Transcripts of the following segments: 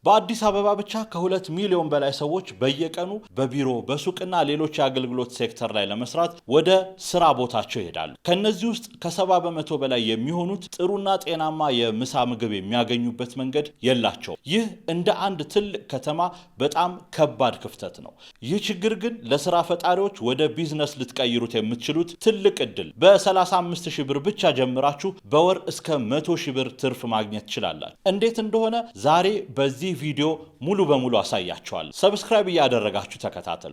በአዲስ አበባ ብቻ ከ2 ሚሊዮን በላይ ሰዎች በየቀኑ በቢሮ በሱቅና ሌሎች የአገልግሎት ሴክተር ላይ ለመስራት ወደ ስራ ቦታቸው ይሄዳሉ። ከነዚህ ውስጥ ከ70 በመቶ በላይ የሚሆኑት ጥሩና ጤናማ የምሳ ምግብ የሚያገኙበት መንገድ የላቸውም። ይህ እንደ አንድ ትልቅ ከተማ በጣም ከባድ ክፍተት ነው። ይህ ችግር ግን ለስራ ፈጣሪዎች ወደ ቢዝነስ ልትቀይሩት የምትችሉት ትልቅ እድል። በ35,000 ብር ብቻ ጀምራችሁ በወር እስከ 100,000 ብር ትርፍ ማግኘት ትችላላችሁ። እንዴት እንደሆነ ዛሬ በዚህ ቪዲዮ ሙሉ በሙሉ አሳያችኋለሁ። ሰብስክራይብ እያደረጋችሁ ተከታተሉ።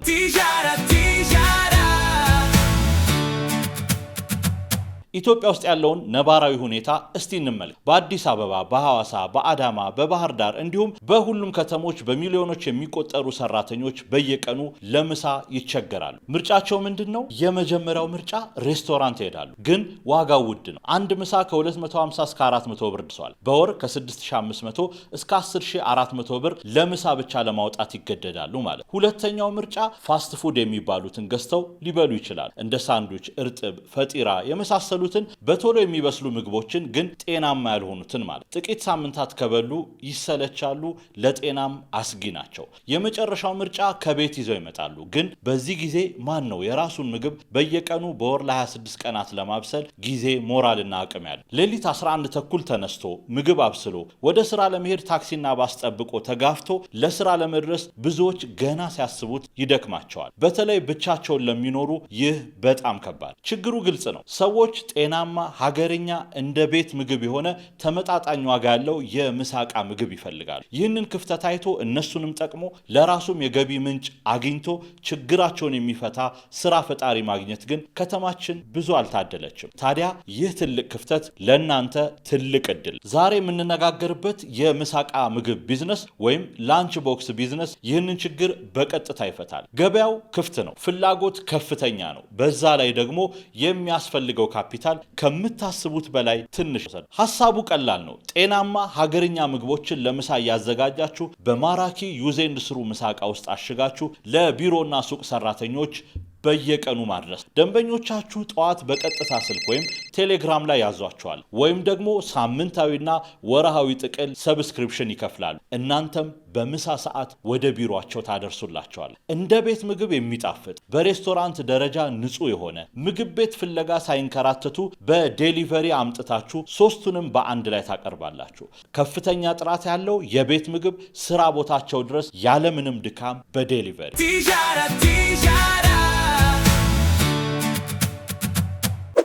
ኢትዮጵያ ውስጥ ያለውን ነባራዊ ሁኔታ እስቲ እንመልከት። በአዲስ አበባ፣ በሐዋሳ፣ በአዳማ፣ በባህር ዳር እንዲሁም በሁሉም ከተሞች በሚሊዮኖች የሚቆጠሩ ሰራተኞች በየቀኑ ለምሳ ይቸገራሉ። ምርጫቸው ምንድነው? የመጀመሪያው ምርጫ ሬስቶራንት ይሄዳሉ። ግን ዋጋው ውድ ነው። አንድ ምሳ ከ250 እስከ 400 ብር ደርሷል። በወር ከ6500 እስከ 10400 ብር ለምሳ ብቻ ለማውጣት ይገደዳሉ ማለት። ሁለተኛው ምርጫ ፋስት ፉድ የሚባሉትን ገዝተው ሊበሉ ይችላል። እንደ ሳንዱች፣ እርጥብ፣ ፈጢራ የመሳሰሉ በቶሎ የሚበስሉ ምግቦችን ግን ጤናማ ያልሆኑትን ማለት። ጥቂት ሳምንታት ከበሉ ይሰለቻሉ፣ ለጤናም አስጊ ናቸው። የመጨረሻው ምርጫ ከቤት ይዘው ይመጣሉ። ግን በዚህ ጊዜ ማን ነው የራሱን ምግብ በየቀኑ በወር ለ26 ቀናት ለማብሰል ጊዜ፣ ሞራልና አቅም ያለው? ሌሊት 11 ተኩል ተነስቶ ምግብ አብስሎ ወደ ስራ ለመሄድ ታክሲና ባስ ጠብቆ ተጋፍቶ ለስራ ለመድረስ ብዙዎች ገና ሲያስቡት ይደክማቸዋል። በተለይ ብቻቸውን ለሚኖሩ ይህ በጣም ከባድ። ችግሩ ግልጽ ነው። ሰዎች ጤናማ ሀገርኛ እንደ ቤት ምግብ የሆነ ተመጣጣኝ ዋጋ ያለው የምሳ ዕቃ ምግብ ይፈልጋሉ። ይህንን ክፍተት አይቶ እነሱንም ጠቅሞ ለራሱም የገቢ ምንጭ አግኝቶ ችግራቸውን የሚፈታ ስራ ፈጣሪ ማግኘት ግን ከተማችን ብዙ አልታደለችም። ታዲያ ይህ ትልቅ ክፍተት ለእናንተ ትልቅ እድል። ዛሬ የምንነጋገርበት የምሳ ዕቃ ምግብ ቢዝነስ ወይም ላንች ቦክስ ቢዝነስ ይህንን ችግር በቀጥታ ይፈታል። ገበያው ክፍት ነው፣ ፍላጎት ከፍተኛ ነው። በዛ ላይ ደግሞ የሚያስፈልገው ካፒታል ከምታስቡት በላይ ትንሽ ነው። ሐሳቡ ቀላል ነው። ጤናማ ሀገርኛ ምግቦችን ለምሳ እያዘጋጃችሁ በማራኪ ዩዝ ኤንድ ስሩ ምሳ ዕቃ ውስጥ አሽጋችሁ ለቢሮና ሱቅ ሰራተኞች በየቀኑ ማድረስ። ደንበኞቻችሁ ጠዋት በቀጥታ ስልክ ወይም ቴሌግራም ላይ ያዟቸዋል፣ ወይም ደግሞ ሳምንታዊና ወርሃዊ ጥቅል ሰብስክሪፕሽን ይከፍላሉ። እናንተም በምሳ ሰዓት ወደ ቢሮአቸው ታደርሱላቸዋል። እንደ ቤት ምግብ የሚጣፍጥ በሬስቶራንት ደረጃ ንጹህ የሆነ ምግብ ቤት ፍለጋ ሳይንከራተቱ በዴሊቨሪ አምጥታችሁ ሶስቱንም በአንድ ላይ ታቀርባላችሁ። ከፍተኛ ጥራት ያለው የቤት ምግብ ስራ ቦታቸው ድረስ ያለምንም ድካም በዴሊቨሪ።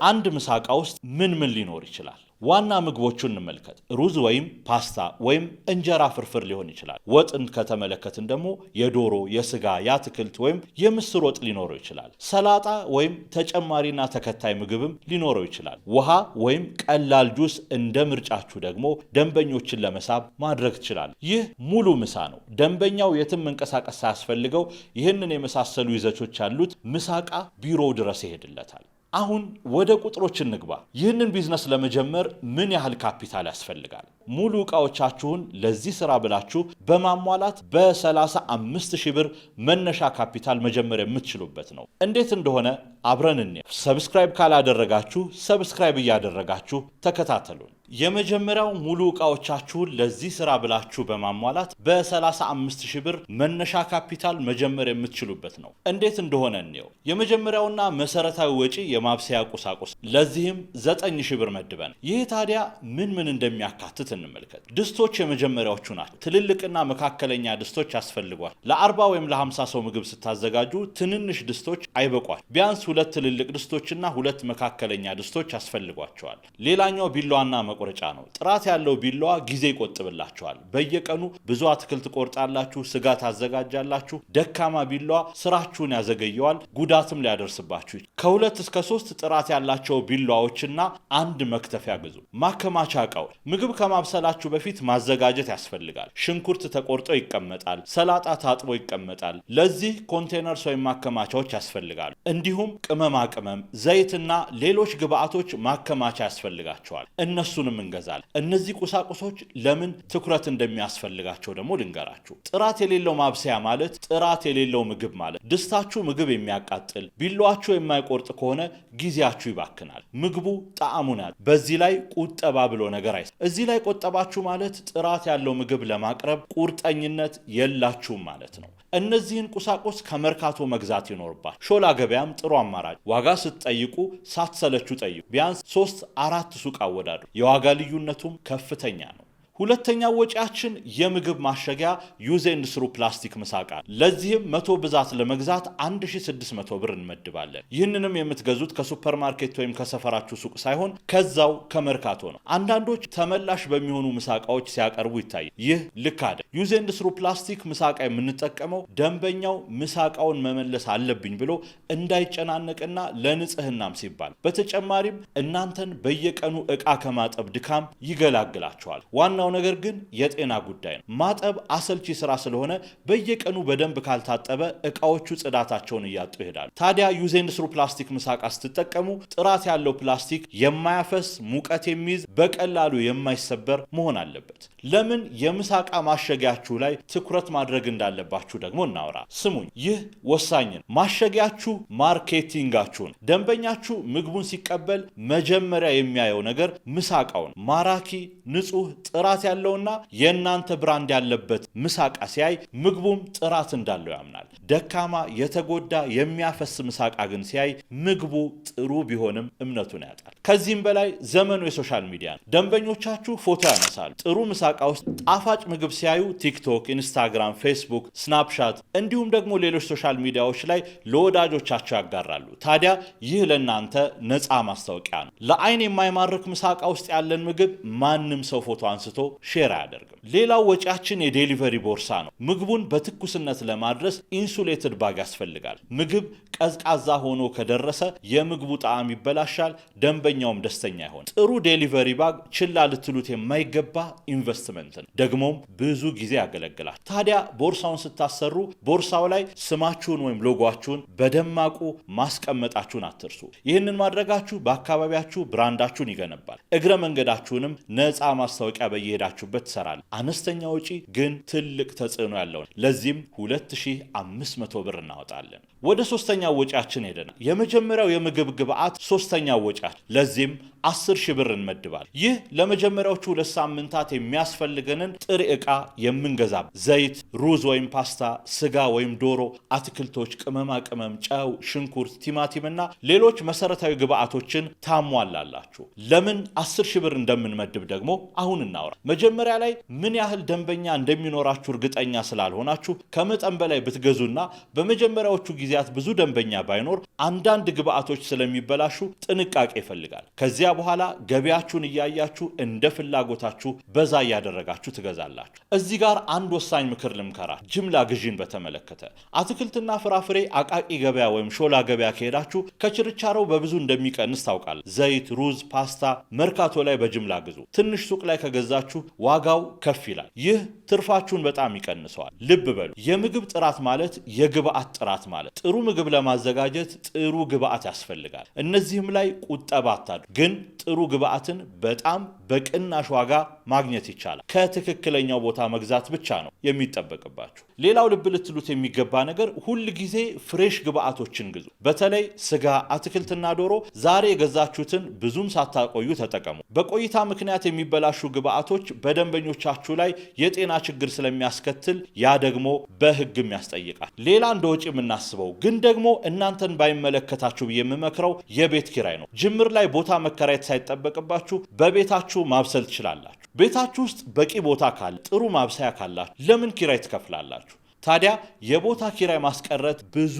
አንድ ምሳ ዕቃ ውስጥ ምን ሊኖር ይችላል? ዋና ምግቦቹን እንመልከት። ሩዝ ወይም ፓስታ ወይም እንጀራ ፍርፍር ሊሆን ይችላል። ወጥን ከተመለከትን ደግሞ የዶሮ፣ የስጋ፣ የአትክልት ወይም የምስር ወጥ ሊኖረው ይችላል። ሰላጣ ወይም ተጨማሪና ተከታይ ምግብም ሊኖረው ይችላል። ውሃ ወይም ቀላል ጁስ እንደ ምርጫችሁ ደግሞ ደንበኞችን ለመሳብ ማድረግ ትችላል። ይህ ሙሉ ምሳ ነው። ደንበኛው የትም መንቀሳቀስ ሳያስፈልገው ይህንን የመሳሰሉ ይዘቶች ያሉት ምሳ ዕቃ ቢሮው ድረስ ይሄድለታል። አሁን ወደ ቁጥሮች እንግባ። ይህንን ቢዝነስ ለመጀመር ምን ያህል ካፒታል ያስፈልጋል? ሙሉ ዕቃዎቻችሁን ለዚህ ስራ ብላችሁ በማሟላት በ35,000 ብር መነሻ ካፒታል መጀመር የምትችሉበት ነው። እንዴት እንደሆነ አብረን እንየው። ሰብስክራይብ ካላደረጋችሁ ሰብስክራይብ እያደረጋችሁ ተከታተሉን። የመጀመሪያው ሙሉ ዕቃዎቻችሁን ለዚህ ስራ ብላችሁ በማሟላት በ35,000 ብር መነሻ ካፒታል መጀመር የምትችሉበት ነው። እንዴት እንደሆነ እንየው። የመጀመሪያውና መሰረታዊ ወጪ የማብሰያ ቁሳቁስ፣ ለዚህም 9,000 ብር መድበን። ይህ ታዲያ ምን እንደሚያካትት እንመልከት። ድስቶች የመጀመሪያዎቹ ናቸው። ትልልቅና መካከለኛ ድስቶች ያስፈልጓል። ለ40 ወይም ለ50 ሰው ምግብ ስታዘጋጁ ትንንሽ ድስቶች አይበቋል። ቢያንስ 2 ትልልቅ ድስቶችና 2 መካከለኛ ድስቶች ያስፈልጓቸዋል። ሌላኛው ቢላዋና መቆረጫ ነው። ጥራት ያለው ቢላዋ ጊዜ ይቆጥብላችኋል። በየቀኑ ብዙ አትክልት ቆርጣላችሁ፣ ስጋ ታዘጋጃላችሁ። ደካማ ቢላዋ ስራችሁን ያዘገየዋል፣ ጉዳትም ሊያደርስባችሁ። ከ2 እስከ 3 ጥራት ያላቸው ቢላዋዎችና አንድ መክተፊያ ግዙ። ማከማቻ ዕቃዎች ምግብ ከማብሰላችሁ በፊት ማዘጋጀት ያስፈልጋል። ሽንኩርት ተቆርጦ ይቀመጣል። ሰላጣ ታጥቦ ይቀመጣል። ለዚህ ኮንቴነርስ ወይም ማከማቻዎች ያስፈልጋሉ። እንዲሁም ቅመማ ቅመም፣ ዘይትና ሌሎች ግብአቶች ማከማቻ ያስፈልጋቸዋል። እነሱን እሱንም እንገዛለን። እነዚህ ቁሳቁሶች ለምን ትኩረት እንደሚያስፈልጋቸው ደግሞ ልንገራችሁ። ጥራት የሌለው ማብሰያ ማለት ጥራት የሌለው ምግብ ማለት። ድስታችሁ ምግብ የሚያቃጥል ቢላዋችሁ የማይቆርጥ ከሆነ ጊዜያችሁ ይባክናል፣ ምግቡ ጣዕሙን ያጣል። በዚህ ላይ ቁጠባ ብሎ ነገር እዚህ ላይ ቆጠባችሁ ማለት ጥራት ያለው ምግብ ለማቅረብ ቁርጠኝነት የላችሁም ማለት ነው። እነዚህን ቁሳቁስ ከመርካቶ መግዛት ይኖርባል። ሾላ ገበያም ጥሩ አማራጭ። ዋጋ ስትጠይቁ ሳትሰለቹ ጠይቁ። ቢያንስ 3-4 ሱቅ አወዳድሩ። የዋጋ ልዩነቱም ከፍተኛ ነው። ሁለተኛው ወጪያችን የምግብ ማሸጊያ ዩዝ ኤንድ ስሩ ፕላስቲክ ምሳቃ። ለዚህም 100 ብዛት ለመግዛት 1600 ብር እንመድባለን። ይህንንም የምትገዙት ከሱፐርማርኬት ወይም ከሰፈራችሁ ሱቅ ሳይሆን ከዛው ከመርካቶ ነው። አንዳንዶች ተመላሽ በሚሆኑ ምሳቃዎች ሲያቀርቡ ይታያል። ይህ ልክ አይደለም። ዩዝ ኤንድ ስሩ ፕላስቲክ ምሳቃ የምንጠቀመው ደንበኛው ምሳቃውን መመለስ አለብኝ ብሎ እንዳይጨናነቅና ለንጽህናም ሲባል፣ በተጨማሪም እናንተን በየቀኑ ዕቃ ከማጠብ ድካም ይገላግላቸዋል። ዋናው ነገር ግን የጤና ጉዳይ ነው። ማጠብ አሰልቺ ስራ ስለሆነ በየቀኑ በደንብ ካልታጠበ ዕቃዎቹ ጽዳታቸውን እያጡ ይሄዳሉ። ታዲያ ዩዝ ኤንድ ስሩ ፕላስቲክ ምሳቃ ስትጠቀሙ ጥራት ያለው ፕላስቲክ፣ የማያፈስ ሙቀት የሚይዝ በቀላሉ የማይሰበር መሆን አለበት። ለምን የምሳቃ ማሸጊያችሁ ላይ ትኩረት ማድረግ እንዳለባችሁ ደግሞ እናውራ። ስሙኝ፣ ይህ ወሳኝ ነው። ማሸጊያችሁ ማርኬቲንጋችሁን። ደንበኛችሁ ምግቡን ሲቀበል መጀመሪያ የሚያየው ነገር ምሳቃውን ማራኪ፣ ንጹህ፣ ጥራት ያለውና የእናንተ ብራንድ ያለበት ምሳቃ ሲያይ ምግቡም ጥራት እንዳለው ያምናል። ደካማ፣ የተጎዳ፣ የሚያፈስ ምሳቃ ግን ሲያይ ምግቡ ጥሩ ቢሆንም እምነቱን ያጣል። ከዚህም በላይ ዘመኑ የሶሻል ሚዲያ ነው። ደንበኞቻችሁ ፎቶ ያነሳሉ። ጥሩ ምሳቃ ውስጥ ጣፋጭ ምግብ ሲያዩ ቲክቶክ፣ ኢንስታግራም፣ ፌስቡክ፣ ስናፕሻት እንዲሁም ደግሞ ሌሎች ሶሻል ሚዲያዎች ላይ ለወዳጆቻቸው ያጋራሉ። ታዲያ ይህ ለእናንተ ነፃ ማስታወቂያ ነው። ለአይን የማይማርክ ምሳቃ ውስጥ ያለን ምግብ ማንም ሰው ፎቶ አንስቶ ሼር አያደርግም። ሌላው ወጪያችን የዴሊቨሪ ቦርሳ ነው። ምግቡን በትኩስነት ለማድረስ ኢንሱሌትድ ባግ ያስፈልጋል። ምግብ ቀዝቃዛ ሆኖ ከደረሰ የምግቡ ጣዕም ይበላሻል፣ ደንበኛውም ደስተኛ አይሆን። ጥሩ ዴሊቨሪ ባግ ችላ ልትሉት የማይገባ ኢንቨስትመንት ነው። ደግሞም ብዙ ጊዜ ያገለግላል። ታዲያ ቦርሳውን ስታሰሩ ቦርሳው ላይ ስማችሁን ወይም ሎጓችሁን በደማቁ ማስቀመጣችሁን አትርሱ። ይህንን ማድረጋችሁ በአካባቢያችሁ ብራንዳችሁን ይገነባል። እግረ መንገዳችሁንም ነፃ ማስታወቂያ በየሄዳችሁበት ትሰራል። አነስተኛ ወጪ ግን ትልቅ ተጽዕኖ ያለው። ለዚህም 2500 ብር እናወጣለን። ወደ ሶስተኛው ወጪያችን ሄደናል። የመጀመሪያው የምግብ ግብአት ሶስተኛው ወጪያችን። ለዚህም 10,000 ብር እንመድባለን። ይህ ለመጀመሪያዎቹ 2 ሳምንታት የሚያስፈልገንን ጥሬ ዕቃ የምንገዛበት ዘይት፣ ሩዝ ወይም ፓስታ፣ ስጋ ወይም ዶሮ፣ አትክልቶች፣ ቅመማ ቅመም፣ ጨው፣ ሽንኩርት፣ ቲማቲምና ሌሎች መሰረታዊ ግብአቶችን ታሟላላችሁ። ለምን 10,000 ብር እንደምንመድብ ደግሞ አሁን እናውራ። መጀመሪያ ላይ ምን ያህል ደንበኛ እንደሚኖራችሁ እርግጠኛ ስላልሆናችሁ ከመጠን በላይ ብትገዙና በመጀመሪያዎቹ ጊዜያት ብዙ ደንበኛ ባይኖር አንዳንድ ግብአቶች ስለሚበላሹ ጥንቃቄ ይፈልጋል። ከዚያ በኋላ ገበያችሁን እያያችሁ እንደ ፍላጎታችሁ በዛ እያደረጋችሁ ትገዛላችሁ። እዚህ ጋር አንድ ወሳኝ ምክር ልምከራ። ጅምላ ግዢን በተመለከተ አትክልትና ፍራፍሬ አቃቂ ገበያ ወይም ሾላ ገበያ ከሄዳችሁ ከችርቻሮው በብዙ እንደሚቀንስ ታውቃል። ዘይት፣ ሩዝ፣ ፓስታ መርካቶ ላይ በጅምላ ግዙ። ትንሽ ሱቅ ላይ ከገዛችሁ ዋጋው ከፍ ይላል። ይህ ትርፋችሁን በጣም ይቀንሰዋል። ልብ በሉ፣ የምግብ ጥራት ማለት የግብአት ጥራት ማለት። ጥሩ ምግብ ለማዘጋጀት ጥሩ ግብአት ያስፈልጋል። እነዚህም ላይ ቁጠባ አታድርጉ። ግን ጥሩ ግብአትን በጣም በቅናሽ ዋጋ ማግኘት ይቻላል። ከትክክለኛው ቦታ መግዛት ብቻ ነው የሚጠበቅባችሁ። ሌላው ልብ ልትሉት የሚገባ ነገር ሁል ጊዜ ፍሬሽ ግብአቶችን ግዙ። በተለይ ስጋ፣ አትክልትና ዶሮ ዛሬ የገዛችሁትን ብዙም ሳታቆዩ ተጠቀሙ። በቆይታ ምክንያት የሚበላሹ ግብአቶች በደንበኞቻችሁ ላይ የጤና ችግር ስለሚያስከትል ያ ደግሞ በሕግም ያስጠይቃል። ሌላ እንደ ወጪ የምናስበው ግን ደግሞ እናንተን ባይመለከታችሁ ብዬ የምመክረው የቤት ኪራይ ነው። ጅምር ላይ ቦታ መከራየት ሳይጠበቅባችሁ በቤታችሁ ማብሰል ትችላላችሁ። ቤታችሁ ውስጥ በቂ ቦታ ካለ፣ ጥሩ ማብሰያ ካላችሁ ለምን ኪራይ ትከፍላላችሁ? ታዲያ የቦታ ኪራይ ማስቀረት ብዙ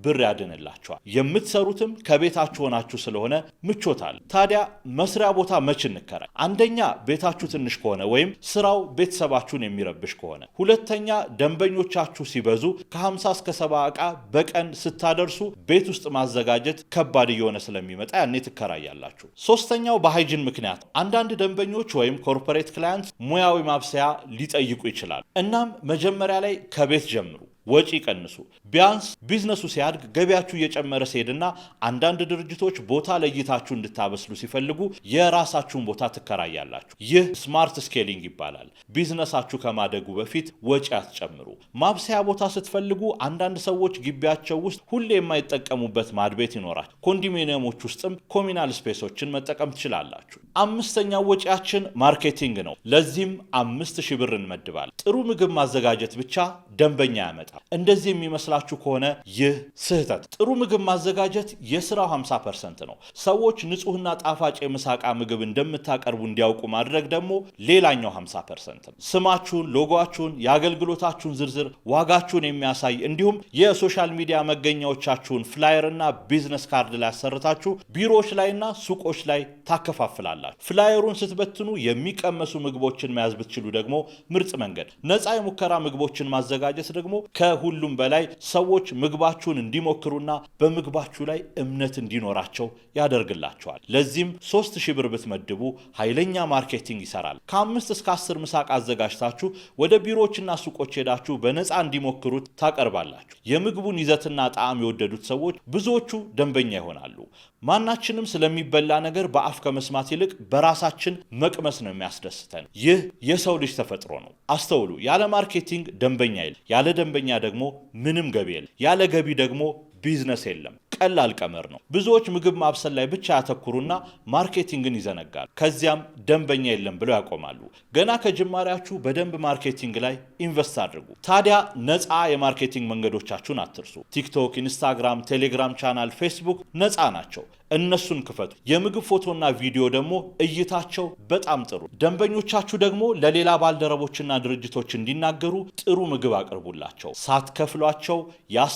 ብር ያድንላችኋል። የምትሰሩትም ከቤታችሁ ሆናችሁ ስለሆነ ምቾት አለ። ታዲያ መስሪያ ቦታ መች እንከራይ? አንደኛ ቤታችሁ ትንሽ ከሆነ ወይም ስራው ቤተሰባችሁን የሚረብሽ ከሆነ፣ ሁለተኛ ደንበኞቻችሁ ሲበዙ ከ50 እስከ 70 ዕቃ በቀን ስታደርሱ ቤት ውስጥ ማዘጋጀት ከባድ እየሆነ ስለሚመጣ ያኔ ትከራያላችሁ። ሶስተኛው በሃይጂን ምክንያት አንዳንድ ደንበኞች ወይም ኮርፖሬት ክላይንት ሙያዊ ማብሰያ ሊጠይቁ ይችላል። እናም መጀመሪያ ላይ ከቤት ጀምሩ። ወጪ ቀንሱ። ቢያንስ ቢዝነሱ ሲያድግ ገቢያችሁ እየጨመረ ሲሄድና አንዳንድ ድርጅቶች ቦታ ለይታችሁ እንድታበስሉ ሲፈልጉ የራሳችሁን ቦታ ትከራያላችሁ። ይህ ስማርት ስኬሊንግ ይባላል። ቢዝነሳችሁ ከማደጉ በፊት ወጪ አትጨምሩ። ማብሰያ ቦታ ስትፈልጉ አንዳንድ ሰዎች ግቢያቸው ውስጥ ሁሌ የማይጠቀሙበት ማድቤት ይኖራል። ኮንዶሚኒየሞች ውስጥም ኮሚናል ስፔሶችን መጠቀም ትችላላችሁ። አምስተኛው ወጪያችን ማርኬቲንግ ነው። ለዚህም 5000 ብር እንመድባለን። ጥሩ ምግብ ማዘጋጀት ብቻ ደንበኛ ያመጣል። እንደዚህ የሚመስላችሁ ከሆነ ይህ ስህተት። ጥሩ ምግብ ማዘጋጀት የስራው 50% ነው። ሰዎች ንጹህና ጣፋጭ የምሳቃ ምግብ እንደምታቀርቡ እንዲያውቁ ማድረግ ደግሞ ሌላኛው 50% ነው። ስማችሁን፣ ሎጎአችሁን፣ የአገልግሎታችሁን ዝርዝር፣ ዋጋችሁን የሚያሳይ እንዲሁም የሶሻል ሚዲያ መገኛዎቻችሁን ፍላየር እና ቢዝነስ ካርድ ላይ አሰርታችሁ ቢሮዎች ላይና ሱቆች ላይ ታከፋፍላላችሁ። ፍላየሩን ስትበትኑ የሚቀመሱ ምግቦችን መያዝ ብትችሉ ደግሞ ምርጥ መንገድ። ነፃ የሙከራ ምግቦችን ማዘጋጀት ደግሞ ከሁሉም በላይ ሰዎች ምግባችሁን እንዲሞክሩና በምግባችሁ ላይ እምነት እንዲኖራቸው ያደርግላቸዋል። ለዚህም 3000 ብር ብትመድቡ ኃይለኛ ማርኬቲንግ ይሰራል። ከ5 እስከ 10 ምሳቅ አዘጋጅታችሁ ወደ ቢሮዎችና ሱቆች ሄዳችሁ በነፃ እንዲሞክሩት ታቀርባላችሁ። የምግቡን ይዘትና ጣዕም የወደዱት ሰዎች ብዙዎቹ ደንበኛ ይሆናሉ። ማናችንም ስለሚበላ ነገር በአፍ ከመስማት ይልቅ በራሳችን መቅመስ ነው የሚያስደስተን። ይህ የሰው ልጅ ተፈጥሮ ነው። አስተውሉ። ያለ ማርኬቲንግ ደንበኛ የለም። ያለ ደንበኛ ደግሞ ምንም ገቢ የለም። ያለ ገቢ ደግሞ ቢዝነስ የለም። ቀላል ቀመር ነው። ብዙዎች ምግብ ማብሰል ላይ ብቻ ያተኩሩና ማርኬቲንግን ይዘነጋሉ። ከዚያም ደንበኛ የለም ብለው ያቆማሉ። ገና ከጅማሬያችሁ በደንብ ማርኬቲንግ ላይ ኢንቨስት አድርጉ። ታዲያ ነፃ የማርኬቲንግ መንገዶቻችሁን አትርሱ። ቲክቶክ፣ ኢንስታግራም፣ ቴሌግራም ቻናል፣ ፌስቡክ ነፃ ናቸው። እነሱን ክፈቱ። የምግብ ፎቶና ቪዲዮ ደግሞ እይታቸው በጣም ጥሩ። ደንበኞቻችሁ ደግሞ ለሌላ ባልደረቦችና ድርጅቶች እንዲናገሩ ጥሩ ምግብ አቅርቡላቸው። ሳትከፍሏቸው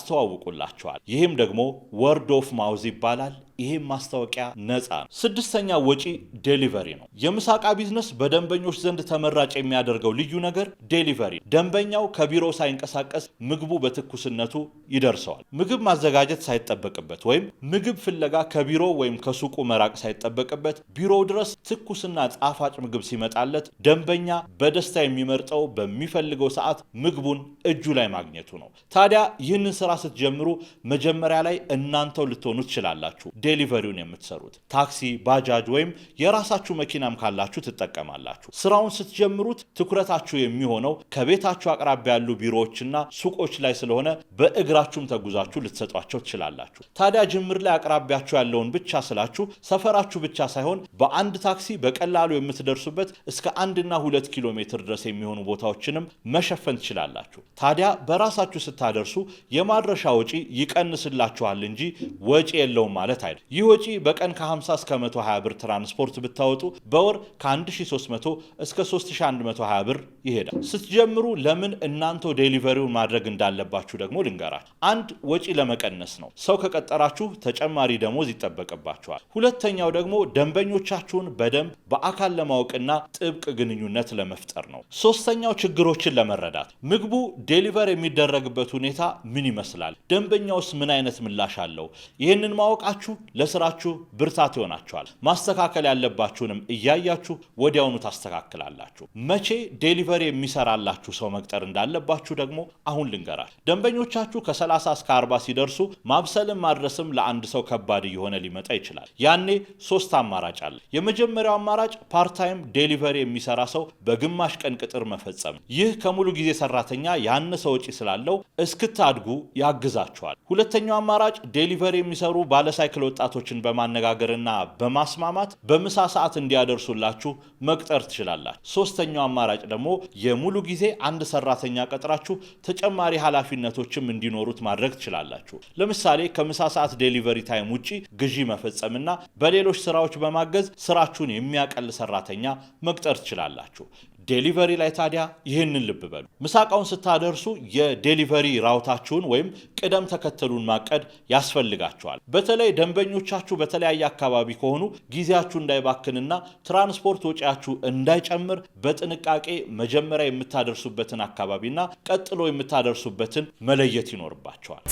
ያስተዋውቁላቸዋል። ይህም ደግሞ ወርድ ኦፍ ማውዝ ይባላል። ይሄም ማስታወቂያ ነፃ ነው። ስድስተኛ ወጪ ዴሊቨሪ ነው። የምሳቃ ቢዝነስ በደንበኞች ዘንድ ተመራጭ የሚያደርገው ልዩ ነገር ዴሊቨሪ። ደንበኛው ከቢሮው ሳይንቀሳቀስ ምግቡ በትኩስነቱ ይደርሰዋል። ምግብ ማዘጋጀት ሳይጠበቅበት ወይም ምግብ ፍለጋ ከቢሮ ወይም ከሱቁ መራቅ ሳይጠበቅበት ቢሮው ድረስ ትኩስና ጣፋጭ ምግብ ሲመጣለት ደንበኛ በደስታ የሚመርጠው በሚፈልገው ሰዓት ምግቡን እጁ ላይ ማግኘቱ ነው። ታዲያ ይህንን ስራ ስትጀምሩ መጀመሪያ ላይ እናንተው ልትሆኑ ትችላላችሁ ዴሊቨሪውን የምትሰሩት። ታክሲ፣ ባጃጅ ወይም የራሳችሁ መኪናም ካላችሁ ትጠቀማላችሁ። ስራውን ስትጀምሩት ትኩረታችሁ የሚሆነው ከቤታችሁ አቅራቢያ ያሉ ቢሮዎችና ሱቆች ላይ ስለሆነ በእግራችሁም ተጉዛችሁ ልትሰጧቸው ትችላላችሁ። ታዲያ ጅምር ላይ አቅራቢያችሁ ያለውን ብቻ ስላችሁ ሰፈራችሁ ብቻ ሳይሆን በአንድ ታክሲ በቀላሉ የምትደርሱበት እስከ 1 እና 2 ኪሎ ሜትር ድረስ የሚሆኑ ቦታዎችንም መሸፈን ትችላላችሁ። ታዲያ በራሳችሁ ስታደርሱ የማድረሻ ወጪ ይቀንስላችኋል እንጂ ወጪ የለውም ማለት አይደለም። ይህ ወጪ በቀን ከ50 እስከ 120 ብር ትራንስፖርት ብታወጡ በወር ከ1300 እስከ 3120 ብር ይሄዳል። ስትጀምሩ ለምን እናንተው ዴሊቨሪውን ማድረግ እንዳለባችሁ ደግሞ ልንገራችሁ። አንድ ወጪ ለመቀነስ ነው። ሰው ከቀጠራችሁ ተጨማሪ ደሞዝ ይጠበቅባችኋል። ሁለተኛው ደግሞ ደንበኞቻችሁን በደንብ በአካል ለማወቅና ጥብቅ ግንኙነት ለመፍጠር ነው። ሶስተኛው ችግሮችን ለመረዳት። ምግቡ ዴሊቨር የሚደረግበት ሁኔታ ምን ይመስላል? ደንበኛውስ ምን አይነት ምላሽ አለው? ይህንን ማወቃችሁ ለስራችሁ ብርታት ይሆናችኋል። ማስተካከል ያለባችሁንም እያያችሁ ወዲያውኑ ታስተካክላላችሁ። መቼ ዴሊቨሪ የሚሰራላችሁ ሰው መቅጠር እንዳለባችሁ ደግሞ አሁን ልንገራችሁ። ደንበኞቻችሁ ከ30 እስከ 40 ሲደርሱ ማብሰልም ማድረስም ለአንድ ሰው ከባድ እየሆነ ሊመጣ ይችላል። ያኔ 3 አማራጭ አለ። የመጀመሪያው አማራጭ ፓርታይም ዴሊቨሪ የሚሰራ ሰው በግማሽ ቀን ቅጥር መፈጸም። ይህ ከሙሉ ጊዜ ሰራተኛ ያነሰ ወጪ ስላለው እስክታድጉ ያግዛችኋል። ሁለተኛው አማራጭ ዴሊቨሪ የሚሰሩ ባለሳይክል ወጣቶችን በማነጋገርና በማስማማት በምሳ ሰዓት እንዲያደርሱላችሁ መቅጠር ትችላላችሁ። ሶስተኛው አማራጭ ደግሞ የሙሉ ጊዜ አንድ ሰራተኛ ቀጥራችሁ ተጨማሪ ኃላፊነቶችም እንዲኖሩት ማድረግ ትችላላችሁ። ለምሳሌ ከምሳ ሰዓት ዴሊቨሪ ታይም ውጪ ግዢ መፈጸምና በሌሎች ስራዎች በማገዝ ስራችሁን የሚያቀል ሰራተኛ መቅጠር ትችላላችሁ። ዴሊቨሪ ላይ ታዲያ ይህንን ልብ በሉ። ምሳቃውን ስታደርሱ የዴሊቨሪ ራውታችሁን ወይም ቅደም ተከተሉን ማቀድ ያስፈልጋችኋል። በተለይ ደንበኞቻችሁ በተለያየ አካባቢ ከሆኑ ጊዜያችሁ እንዳይባክንና ትራንስፖርት ወጪያችሁ እንዳይጨምር በጥንቃቄ መጀመሪያ የምታደርሱበትን አካባቢና ቀጥሎ የምታደርሱበትን መለየት ይኖርባችኋል።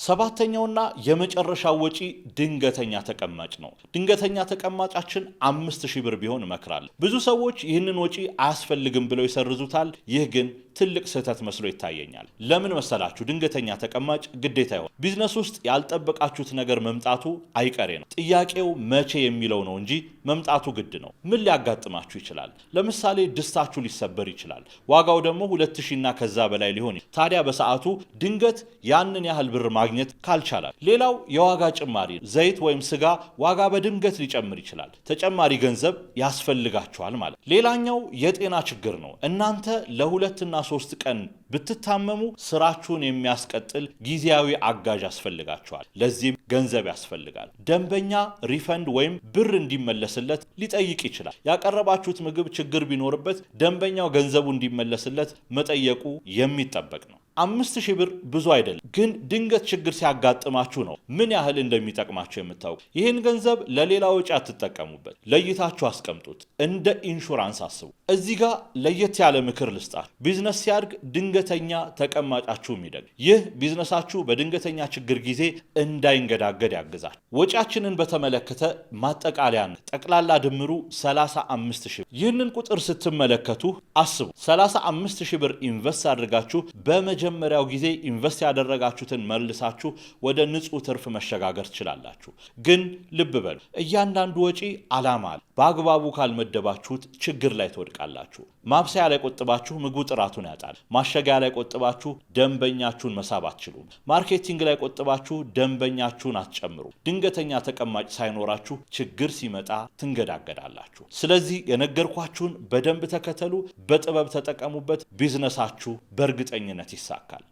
ሰባተኛውና የመጨረሻው ወጪ ድንገተኛ ተቀማጭ ነው። ድንገተኛ ተቀማጫችን 5000 ብር ቢሆን እመክራለሁ። ብዙ ሰዎች ይህንን ወጪ አያስፈልግም ብለው ይሰርዙታል። ይህ ግን ትልቅ ስህተት መስሎ ይታየኛል። ለምን መሰላችሁ? ድንገተኛ ተቀማጭ ግዴታ ይሆን። ቢዝነስ ውስጥ ያልጠበቃችሁት ነገር መምጣቱ አይቀሬ ነው። ጥያቄው መቼ የሚለው ነው እንጂ መምጣቱ ግድ ነው። ምን ሊያጋጥማችሁ ይችላል? ለምሳሌ ድስታችሁ ሊሰበር ይችላል። ዋጋው ደግሞ 2000 እና ከዛ በላይ ሊሆን። ታዲያ በሰዓቱ ድንገት ያንን ያህል ብር ማግኘት ካልቻላል። ሌላው የዋጋ ጭማሪ፣ ዘይት ወይም ስጋ ዋጋ በድንገት ሊጨምር ይችላል። ተጨማሪ ገንዘብ ያስፈልጋችኋል ማለት። ሌላኛው የጤና ችግር ነው። እናንተ ለሁለትና 3 ቀን ብትታመሙ ስራችሁን የሚያስቀጥል ጊዜያዊ አጋዥ ያስፈልጋችኋል። ለዚህም ገንዘብ ያስፈልጋል። ደንበኛ ሪፈንድ ወይም ብር እንዲመለስለት ሊጠይቅ ይችላል። ያቀረባችሁት ምግብ ችግር ቢኖርበት ደንበኛው ገንዘቡ እንዲመለስለት መጠየቁ የሚጠበቅ ነው። 5000 ብር ብዙ አይደለም፣ ግን ድንገት ችግር ሲያጋጥማችሁ ነው ምን ያህል እንደሚጠቅማችሁ የምታውቁ። ይህን ገንዘብ ለሌላ ወጪ አትጠቀሙበት፣ ለይታችሁ አስቀምጡት። እንደ ኢንሹራንስ አስቡ። እዚህ ጋር ለየት ያለ ምክር ልስጣችሁ። ቢዝነስ ሲያድግ ድንገተኛ ተቀማጫችሁም ይደግ። ይህ ቢዝነሳችሁ በድንገተኛ ችግር ጊዜ እንዳይንገዳገድ ያግዛል። ወጪያችንን በተመለከተ ማጠቃለያን ጠቅላላ ድምሩ 35000። ይህንን ቁጥር ስትመለከቱ አስቡ። 35000 ብር ኢንቨስት አድርጋችሁ በመጀመሪያው ጊዜ ኢንቨስት ያደረጋችሁትን መልሳችሁ ወደ ንጹህ ትርፍ መሸጋገር ትችላላችሁ። ግን ልብ በሉ፣ እያንዳንዱ ወጪ ዓላማ አለ። በአግባቡ ካልመደባችሁት ችግር ላይ ትወድቃላችሁ። ማብሰያ ላይ ቆጥባችሁ ምግቡ ጥራቱን ያጣል። ማሸጊያ ላይ ቆጥባችሁ ደንበኛችሁን መሳብ አትችሉም። ማርኬቲንግ ላይ ቆጥባችሁ ደንበኛችሁን አትጨምሩ። ድንገተኛ ተቀማጭ ሳይኖራችሁ ችግር ሲመጣ ትንገዳገዳላችሁ። ስለዚህ የነገርኳችሁን በደንብ ተከተሉ፣ በጥበብ ተጠቀሙበት። ቢዝነሳችሁ በእርግጠኝነት ይሳካል።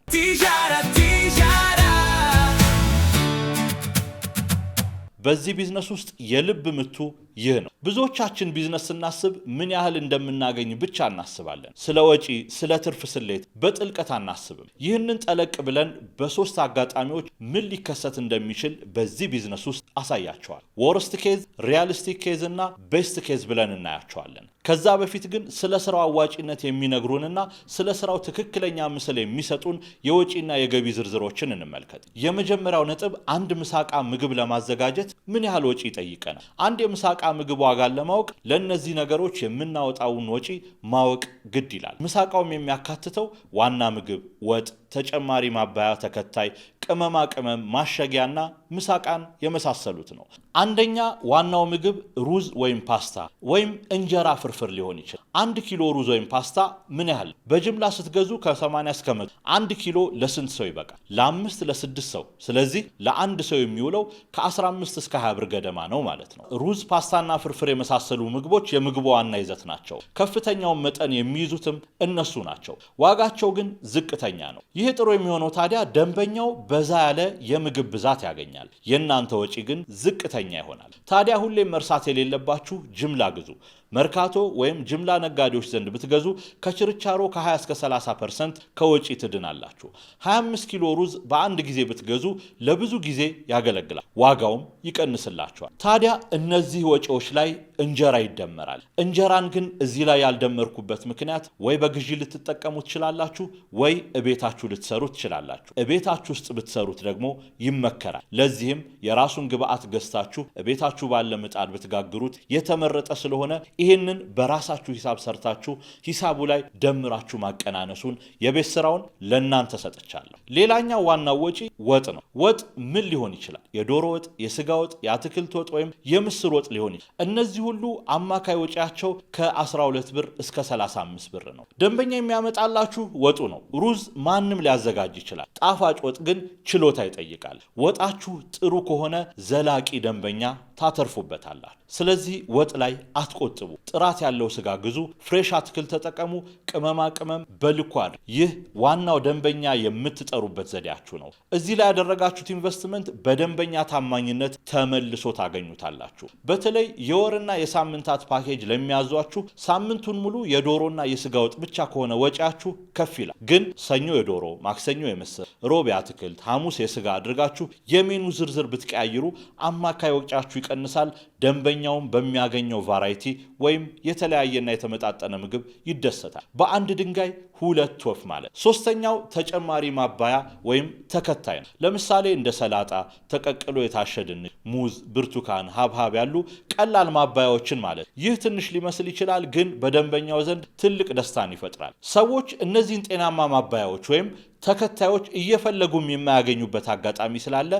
በዚህ ቢዝነስ ውስጥ የልብ ምቱ ይህ ነው። ብዙዎቻችን ቢዝነስ ስናስብ ምን ያህል እንደምናገኝ ብቻ እናስባለን። ስለ ወጪ፣ ስለ ትርፍ ስሌት በጥልቀት አናስብም። ይህንን ጠለቅ ብለን በ3 አጋጣሚዎች ምን ሊከሰት እንደሚችል በዚህ ቢዝነስ ውስጥ አሳያቸዋል። ወርስት ኬዝ፣ ሪያሊስቲክ ኬዝ እና ቤስት ኬዝ ብለን እናያቸዋለን። ከዛ በፊት ግን ስለ ስራው አዋጪነት የሚነግሩንና ስለ ስራው ትክክለኛ ምስል የሚሰጡን የወጪና የገቢ ዝርዝሮችን እንመልከት። የመጀመሪያው ነጥብ አንድ ምሳቃ ምግብ ለማዘጋጀት ምን ያህል ወጪ ይጠይቀናል? አንድ የምሳቃ ምግብ ዋጋን ለማወቅ ለእነዚህ ነገሮች የምናወጣውን ወጪ ማወቅ ግድ ይላል። ምሳቃውም የሚያካትተው ዋና ምግብ፣ ወጥ፣ ተጨማሪ ማባያ፣ ተከታይ ቅመማ ቅመም፣ ማሸጊያና ምሳቃን የመሳሰሉት ነው። አንደኛ ዋናው ምግብ ሩዝ ወይም ፓስታ ወይም እንጀራ ፍርፍር ሊሆን ይችላል። 1 ኪሎ ሩዝ ወይም ፓስታ ምን ያህል? በጅምላ ስትገዙ ከ80 እስከ 100። 1 ኪሎ ለስንት ሰው ይበቃል? ለ5 ለ6 ሰው። ስለዚህ ለአንድ ሰው የሚውለው ከ15 እስከ 20 ብር ገደማ ነው ማለት ነው። ሩዝ፣ ፓስታና ፍርፍር የመሳሰሉ ምግቦች የምግቡ ዋና ይዘት ናቸው። ከፍተኛውን መጠን የሚይዙትም እነሱ ናቸው። ዋጋቸው ግን ዝቅተኛ ነው። ይህ ጥሩ የሚሆነው ታዲያ ደንበኛው በዛ ያለ የምግብ ብዛት ያገኛል። የእናንተ ወጪ ግን ዝቅተኛ ይሆናል። ታዲያ ሁሌም መርሳት የሌለባችሁ ጅምላ ግዙ። መርካቶ ወይም ጅምላ ነጋዴዎች ዘንድ ብትገዙ ከችርቻሮ ከ20 እስከ 30% ከወጪ ትድናላችሁ። 25 ኪሎ ሩዝ በአንድ ጊዜ ብትገዙ ለብዙ ጊዜ ያገለግላል፣ ዋጋውም ይቀንስላችኋል። ታዲያ እነዚህ ወጪዎች ላይ እንጀራ ይደመራል። እንጀራን ግን እዚህ ላይ ያልደመርኩበት ምክንያት ወይ በግዢ ልትጠቀሙ ትችላላችሁ፣ ወይ እቤታችሁ ልትሰሩ ትችላላችሁ። እቤታችሁ ውስጥ ብትሰሩት ደግሞ ይመከራል። ለዚህም የራሱን ግብአት ገዝታችሁ እቤታችሁ ባለ ምጣድ ብትጋግሩት የተመረጠ ስለሆነ ይህንን በራሳችሁ ሂሳብ ሰርታችሁ ሂሳቡ ላይ ደምራችሁ ማቀናነሱን የቤት ስራውን ለእናንተ ሰጥቻለሁ። ሌላኛው ዋናው ወጪ ወጥ ነው። ወጥ ምን ሊሆን ይችላል? የዶሮ ወጥ፣ የስጋ ወጥ፣ የአትክልት ወጥ ወይም የምስር ወጥ ሊሆን ይችላል። እነዚህ ሁሉ አማካይ ወጪያቸው ከ12 ብር እስከ 35 ብር ነው። ደንበኛ የሚያመጣላችሁ ወጡ ነው። ሩዝ ማንም ሊያዘጋጅ ይችላል። ጣፋጭ ወጥ ግን ችሎታ ይጠይቃል። ወጣችሁ ጥሩ ከሆነ ዘላቂ ደንበኛ ታተርፉበታላችሁ። ስለዚህ ወጥ ላይ አትቆጥቡ። ጥራት ያለው ስጋ ግዙ። ፍሬሽ አትክልት ተጠቀሙ። ቅመማ ቅመም በልኩ አድርጉ። ይህ ዋናው ደንበኛ የምትጠሩበት ዘዴያችሁ ነው። እዚህ ላይ ያደረጋችሁት ኢንቨስትመንት በደንበኛ ታማኝነት ተመልሶ ታገኙታላችሁ። በተለይ የወርና የሳምንታት ፓኬጅ ለሚያዟችሁ ሳምንቱን ሙሉ የዶሮና የስጋ ወጥ ብቻ ከሆነ ወጪያችሁ ከፍ ይላል። ግን ሰኞ የዶሮ፣ ማክሰኞ የምስር፣ ሮብ የአትክልት፣ ሐሙስ የስጋ አድርጋችሁ የሜኑ ዝርዝር ብትቀያይሩ አማካይ ወጪያችሁ ይቀንሳል። ደንበኛውም በሚያገኘው ቫራይቲ ወይም የተለያየና የተመጣጠነ ምግብ ይደሰታል። በአንድ ድንጋይ ሁለት ወፍ ማለት። ሶስተኛው ተጨማሪ ማባያ ወይም ተከታይ ነው። ለምሳሌ እንደ ሰላጣ፣ ተቀቅሎ የታሸ ድንች፣ ሙዝ፣ ብርቱካን፣ ሀብሀብ ያሉ ቀላል ማባያዎችን ማለት። ይህ ትንሽ ሊመስል ይችላል፣ ግን በደንበኛው ዘንድ ትልቅ ደስታን ይፈጥራል። ሰዎች እነዚህን ጤናማ ማባያዎች ወይም ተከታዮች እየፈለጉም የማያገኙበት አጋጣሚ ስላለ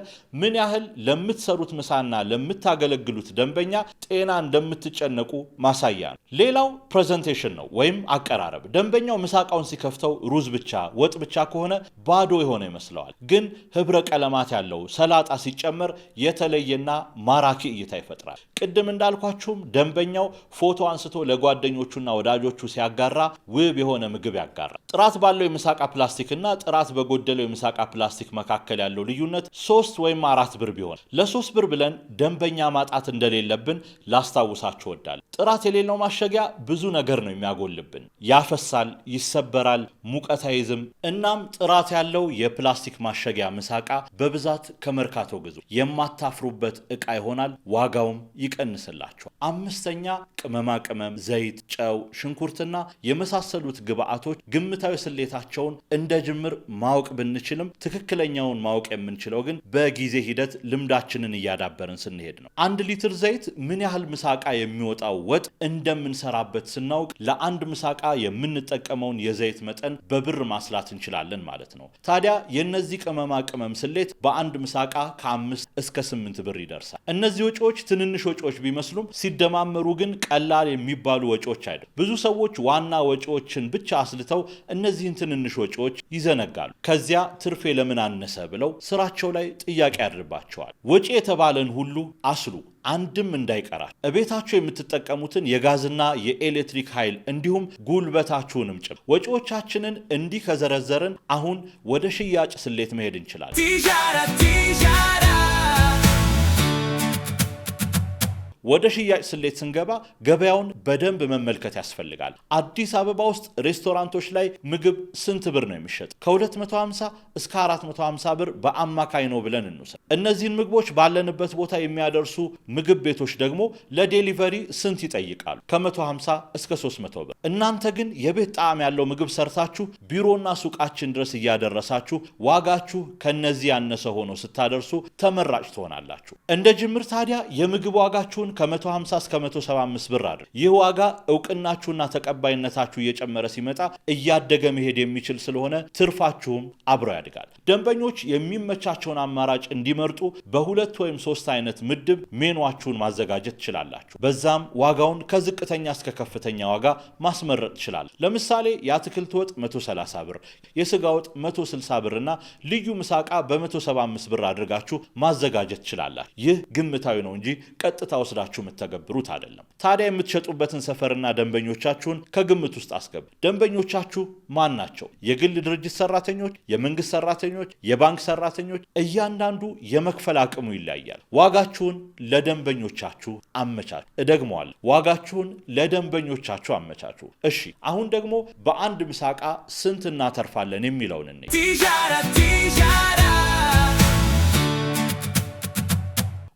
ምን ያህል ለምትሰሩት ምሳና ለምታገለግሉት ደንበኛ ጤና እንደምትጨነቁ ማሳያ ነው። ሌላው ፕሬዘንቴሽን ነው ወይም አቀራረብ። ደንበኛው ምሳቃውን ሲከፍተው ሩዝ ብቻ ወጥ ብቻ ከሆነ ባዶ የሆነ ይመስለዋል። ግን ህብረ ቀለማት ያለው ሰላጣ ሲጨመር የተለየና ማራኪ እይታ ይፈጥራል። ቅድም እንዳልኳችሁም ደንበኛው ፎቶ አንስቶ ለጓደኞቹና ወዳጆቹ ሲያጋራ ውብ የሆነ ምግብ ያጋራል። ጥራት ባለው የምሳቃ ፕላስቲክና ጥራት በጎደለው የምሳቃ ፕላስቲክ መካከል ያለው ልዩነት 3 ወይም 4 ብር ቢሆን ለ3 ብር ብለን ደንበኛ ማጣት እንደሌለብን ላስታውሳችሁ እወዳለሁ። ጥራት የሌለው ማሸጊያ ብዙ ነገር ነው የሚያጎልብን። ያፈሳል፣ ይሰበራል፣ ሙቀት አይዝም። እናም ጥራት ያለው የፕላስቲክ ማሸጊያ ምሳቃ በብዛት ከመርካቶ ግዙ። የማታፍሩበት ዕቃ ይሆናል፣ ዋጋውም ይቀንስላችኋል። አምስተኛ ቅመማ ቅመም፣ ዘይት፣ ጨው፣ ሽንኩርትና የመሳሰሉት ግብአቶች ግምታዊ ስሌታቸውን እንደ ጅምር ማወቅ ብንችልም ትክክለኛውን ማወቅ የምንችለው ግን በጊዜ ሂደት ልምዳችንን እያዳበርን ስንሄድ ነው። 1 ሊትር ዘይት ምን ያህል ምሳቃ የሚወጣው ወጥ እንደምንሰራበት ስናውቅ ለአንድ ምሳቃ የምንጠቀመውን የዘይት መጠን በብር ማስላት እንችላለን ማለት ነው። ታዲያ የነዚህ ቅመማ ቅመም ስሌት በአንድ ምሳቃ ከ5 እስከ 8 ብር ይደርሳል። እነዚህ ወጪዎች ትንንሽ ወጪዎች ቢመስሉም ሲደማመሩ ግን ቀላል የሚባሉ ወጪዎች አይደሉም። ብዙ ሰዎች ዋና ወጪዎችን ብቻ አስልተው እነዚህን ትንንሽ ወጪዎች ይዘነጋሉ። ከዚያ ትርፌ ለምን አነሰ ብለው ስራቸው ላይ ጥያቄ ያድርባቸዋል። ወጪ የተባለን ሁሉ አስሉ፣ አንድም እንዳይቀራል። እቤታችሁ የምትጠቀሙትን የጋዝና የኤሌክትሪክ ኃይል እንዲሁም ጉልበታችሁንም ጭምር። ወጪዎቻችንን እንዲህ ከዘረዘርን አሁን ወደ ሽያጭ ስሌት መሄድ እንችላለን። ወደ ሽያጭ ስሌት ስንገባ ገበያውን በደንብ መመልከት ያስፈልጋል። አዲስ አበባ ውስጥ ሬስቶራንቶች ላይ ምግብ ስንት ብር ነው የሚሸጥ? ከ250 እስከ 450 ብር በአማካይ ነው ብለን እንውሰድ። እነዚህን ምግቦች ባለንበት ቦታ የሚያደርሱ ምግብ ቤቶች ደግሞ ለዴሊቨሪ ስንት ይጠይቃሉ? ከ150 እስከ 300 ብር። እናንተ ግን የቤት ጣዕም ያለው ምግብ ሰርታችሁ ቢሮና ሱቃችን ድረስ እያደረሳችሁ ዋጋችሁ ከነዚህ ያነሰ ሆኖ ስታደርሱ ተመራጭ ትሆናላችሁ። እንደ ጅምር ታዲያ የምግብ ዋጋችሁን ከ150 እስከ 175 ብር አድርጉ። ይህ ዋጋ እውቅናችሁና ተቀባይነታችሁ እየጨመረ ሲመጣ እያደገ መሄድ የሚችል ስለሆነ ትርፋችሁም አብሮ ያድጋል። ደንበኞች የሚመቻቸውን አማራጭ እንዲመርጡ በ2 ወይም 3 አይነት ምድብ ሜኗችሁን ማዘጋጀት ትችላላችሁ። በዛም ዋጋውን ከዝቅተኛ እስከ ከፍተኛ ዋጋ ማስመረጥ ትችላላችሁ። ለምሳሌ የአትክልት ወጥ 130 ብር፣ የስጋ ወጥ 160 ብር እና ልዩ ምሳቃ በ175 ብር አድርጋችሁ ማዘጋጀት ትችላላችሁ። ይህ ግምታዊ ነው እንጂ ቀጥታ ወስዳችሁ የምትተገብሩት አይደለም። ታዲያ የምትሸጡበትን ሰፈርና ደንበኞቻችሁን ከግምት ውስጥ አስገቡ። ደንበኞቻችሁ ማን ናቸው? የግል ድርጅት ሰራተኞች፣ የመንግስት ሰራተኞች፣ የባንክ ሰራተኞች? እያንዳንዱ የመክፈል አቅሙ ይለያያል። ዋጋችሁን ለደንበኞቻችሁ አመቻቹ። እደግመዋለሁ፣ ዋጋችሁን ለደንበኞቻችሁ አመቻቹ። እሺ፣ አሁን ደግሞ በአንድ ምሳቃ ስንት እናተርፋለን የሚለውን እንይ።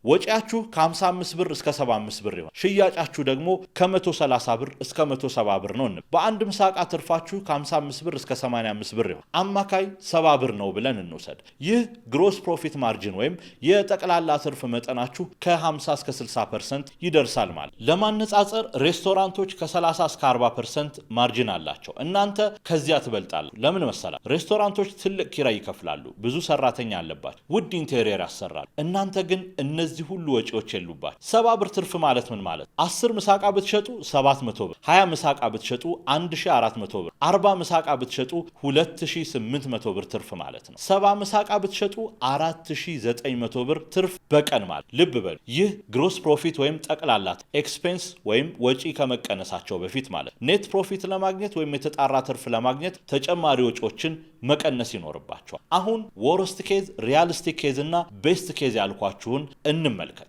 ወጪያችሁ ከ55 ብር እስከ 75 ብር ይሆናል። ሽያጫችሁ ደግሞ ከ130 ብር እስከ 170 ብር ነው። በአንድ ምሳቃ ትርፋችሁ ከ55 ብር እስከ 85 ብር ይሆናል። አማካይ 70 ብር ነው ብለን እንውሰድ። ይህ ግሮስ ፕሮፊት ማርጂን ወይም የጠቅላላ ትርፍ መጠናችሁ ከ50 እስከ 60% ይደርሳል ማለት። ለማነጻጸር ሬስቶራንቶች ከ30 እስከ 40% ማርጂን አላቸው። እናንተ ከዚያ ትበልጣላችሁ። ለምን መሰላችሁ? ሬስቶራንቶች ትልቅ ኪራይ ይከፍላሉ፣ ብዙ ሰራተኛ አለባቸው፣ ውድ ኢንቴሪየር ያሰራሉ። እናንተ ግን እነዚህ ሁሉ ወጪዎች የሉባችሁ። 70 ብር ትርፍ ማለት ምን ማለት? 10 ምሳቃ ብትሸጡ 700 ብር፣ 20 ምሳቃ ብትሸጡ 1400 ብር፣ 40 ምሳቃ ብትሸጡ 2800 ብር ትርፍ ማለት ነው። 70 ምሳቃ ብትሸጡ 4900 ብር ትርፍ በቀን ማለት። ልብ በሉ፣ ይህ ግሮስ ፕሮፊት ወይም ጠቅላላ ኤክስፔንስ ወይም ወጪ ከመቀነሳቸው በፊት ማለት። ኔት ፕሮፊት ለማግኘት ወይም የተጣራ ትርፍ ለማግኘት ተጨማሪ ወጪዎችን መቀነስ ይኖርባቸዋል። አሁን ወርስት ኬዝ፣ ሪያሊስቲክ ኬዝ እና ቤስት ኬዝ ያልኳችሁን እንመልከት።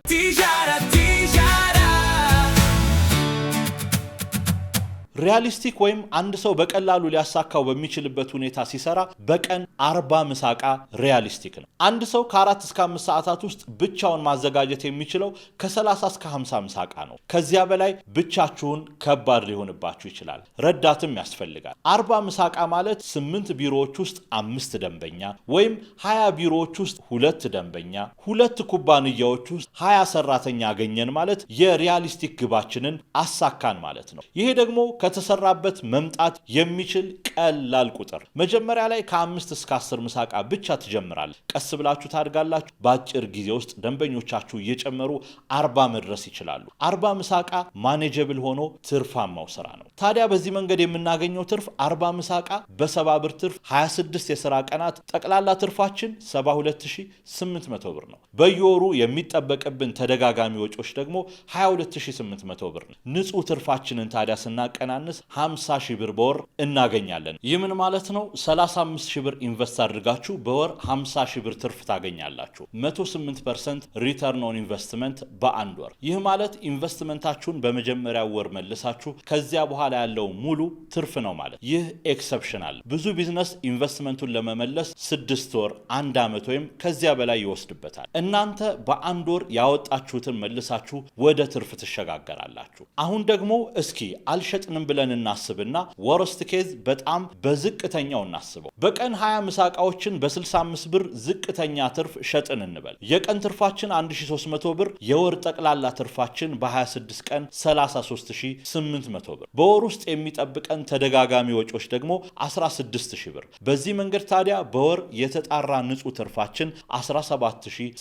ሪያሊስቲክ ወይም አንድ ሰው በቀላሉ ሊያሳካው በሚችልበት ሁኔታ ሲሰራ በቀን 40 ምሳቃ ሪያሊስቲክ ነው። አንድ ሰው ከ4 እስከ 5 ሰዓታት ውስጥ ብቻውን ማዘጋጀት የሚችለው ከ30 እስከ 50 ምሳቃ ነው። ከዚያ በላይ ብቻችሁን ከባድ ሊሆንባችሁ ይችላል። ረዳትም ያስፈልጋል። 40 ምሳቃ ማለት 8 ቢሮዎች ውስጥ 5 ደንበኛ ወይም 20 ቢሮዎች ውስጥ 2 ደንበኛ፣ 2 ኩባንያዎች ውስጥ 20 ሰራተኛ አገኘን ማለት የሪያሊስቲክ ግባችንን አሳካን ማለት ነው። ይሄ ደግሞ ከተሰራበት መምጣት የሚችል ቀላል ቁጥር። መጀመሪያ ላይ ከ5 እስከ 10 ምሳቃ ብቻ ትጀምራለህ። ቀስ ብላችሁ ታድጋላችሁ። በአጭር ጊዜ ውስጥ ደንበኞቻችሁ እየጨመሩ 40 መድረስ ይችላሉ። 40 ምሳቃ ማኔጀብል ሆኖ ትርፋማው ስራ ነው። ታዲያ በዚህ መንገድ የምናገኘው ትርፍ 40 ምሳቃ በ70 ብር ትርፍ 26 የሥራ ቀናት ጠቅላላ ትርፋችን 72800 ብር ነው። በየወሩ የሚጠበቅብን ተደጋጋሚ ወጪዎች ደግሞ 22800 ብር ነው። ንጹህ ትርፋችንን ታዲያ ስናቀናንስ 50 ሺህ ብር በወር እናገኛለን። ይህ ምን ማለት ነው? 35 ሺህ ብር ኢንቨስት አድርጋችሁ በወር 50 ሺህ ብር ትርፍ ታገኛላችሁ። 108% ሪተርን ኦን ኢንቨስትመንት በአንድ ወር። ይህ ማለት ኢንቨስትመንታችሁን በመጀመሪያው ወር መልሳችሁ ከዚያ በኋላ ያለው ሙሉ ትርፍ ነው ማለት። ይህ ኤክሰፕሽናል። ብዙ ቢዝነስ ኢንቨስትመንቱን ለመመለስ 6 ወር፣ 1 ዓመት ወይም ከዚያ በላይ ይወስድበታል። እናንተ በአንድ ወር ያወጣችሁትን መልሳችሁ ወደ ትርፍ ትሸጋገራላችሁ። አሁን ደግሞ እስኪ አልሸጥንም ብለን እናስብና ወርስት ኬዝ በጣም በዝቅተኛው እናስበው። በቀን 20 ምሳቃዎችን በ65 ብር ዝቅተኛ ትርፍ ሸጥን እንበል። የቀን ትርፋችን 1300 ብር፣ የወር ጠቅላላ ትርፋችን በ26 ቀን 33800 ብር። በወር ውስጥ የሚጠብቀን ተደጋጋሚ ወጪዎች ደግሞ 16000 ብር። በዚህ መንገድ ታዲያ በወር የተጣራ ንጹህ ትርፋችን 17800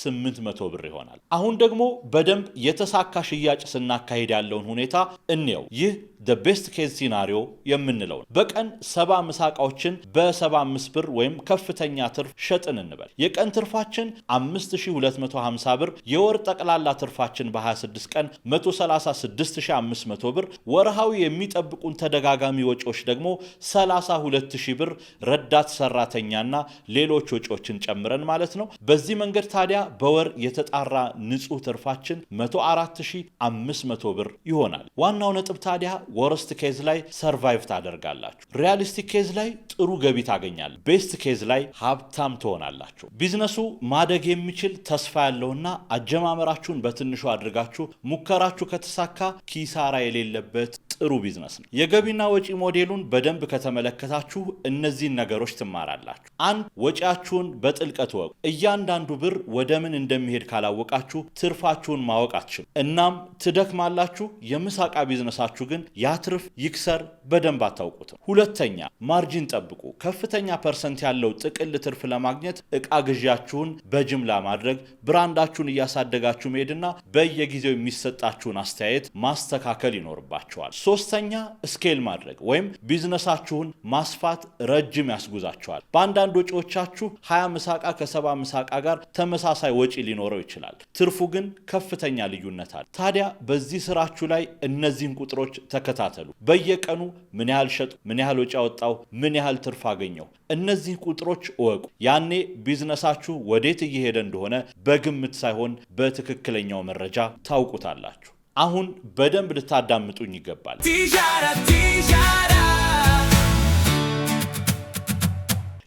ብር ይሆናል። አሁን ደግሞ በደንብ የተሳካ ሽያጭ ስናካሄድ ያለውን ሁኔታ እንየው። ይህ the best case scenario የምንለው በቀን 70 ምሳቃዎችን በ75 ብር ወይም ከፍተኛ ትርፍ ሸጥን እንበል። የቀን ትርፋችን 5250 ብር፣ የወር ጠቅላላ ትርፋችን በ26 ቀን 136500 ብር፣ ወርሃዊ የሚጠብቁን ተደጋጋሚ ወጪዎች ደግሞ 32000 ብር፣ ረዳት ሰራተኛና ሌሎች ወጪዎችን ጨምረን ማለት ነው። በዚህ መንገድ ታዲያ በወር የተጣራ ንጹህ ትርፋችን 104500 ብር ይሆናል። ዋናው ነጥብ ታዲያ ወርስት ኬዝ ላይ ሰርቫይቭ ታደርጋላችሁ። ሪያሊስቲክ ኬዝ ላይ ጥሩ ገቢ ታገኛል። ቤስት ኬዝ ላይ ሀብታም ትሆናላችሁ። ቢዝነሱ ማደግ የሚችል ተስፋ ያለውና አጀማመራችሁን በትንሹ አድርጋችሁ ሙከራችሁ ከተሳካ ኪሳራ የሌለበት ጥሩ ቢዝነስ ነው። የገቢና ወጪ ሞዴሉን በደንብ ከተመለከታችሁ እነዚህን ነገሮች ትማራላችሁ። አንድ ወጪያችሁን በጥልቀት ወቁ። እያንዳንዱ ብር ወደ ምን እንደሚሄድ ካላወቃችሁ ትርፋችሁን ማወቅ አትችሉ። እናም ትደክማላችሁ። የምሳቃ ቢዝነሳችሁ ግን ያትርፍ ይክሰር በደንብ አታውቁትም። ሁለተኛ ማርጂን ጠብቁ። ከፍተኛ ፐርሰንት ያለው ጥቅል ትርፍ ለማግኘት እቃ ግዢያችሁን በጅምላ ማድረግ፣ ብራንዳችሁን እያሳደጋችሁ መሄድና በየጊዜው የሚሰጣችሁን አስተያየት ማስተካከል ይኖርባችኋል። ሶስተኛ ስኬል ማድረግ ወይም ቢዝነሳችሁን ማስፋት ረጅም ያስጉዛችኋል። በአንዳንድ ወጪዎቻችሁ 20 ምሳቃ ከ70 ምሳቃ ጋር ተመሳሳይ ወጪ ሊኖረው ይችላል። ትርፉ ግን ከፍተኛ ልዩነት አለ። ታዲያ በዚህ ስራችሁ ላይ እነዚህን ቁጥሮች ተከታተሉ። በየቀኑ ምን ያህል ሸጡ፣ ምን ያህል ወጪ አወጣው፣ ምን ያህል ትርፍ አገኘው፣ እነዚህ ቁጥሮች እወቁ። ያኔ ቢዝነሳችሁ ወዴት እየሄደ እንደሆነ በግምት ሳይሆን በትክክለኛው መረጃ ታውቁታላችሁ። አሁን በደንብ ልታዳምጡኝ ይገባል።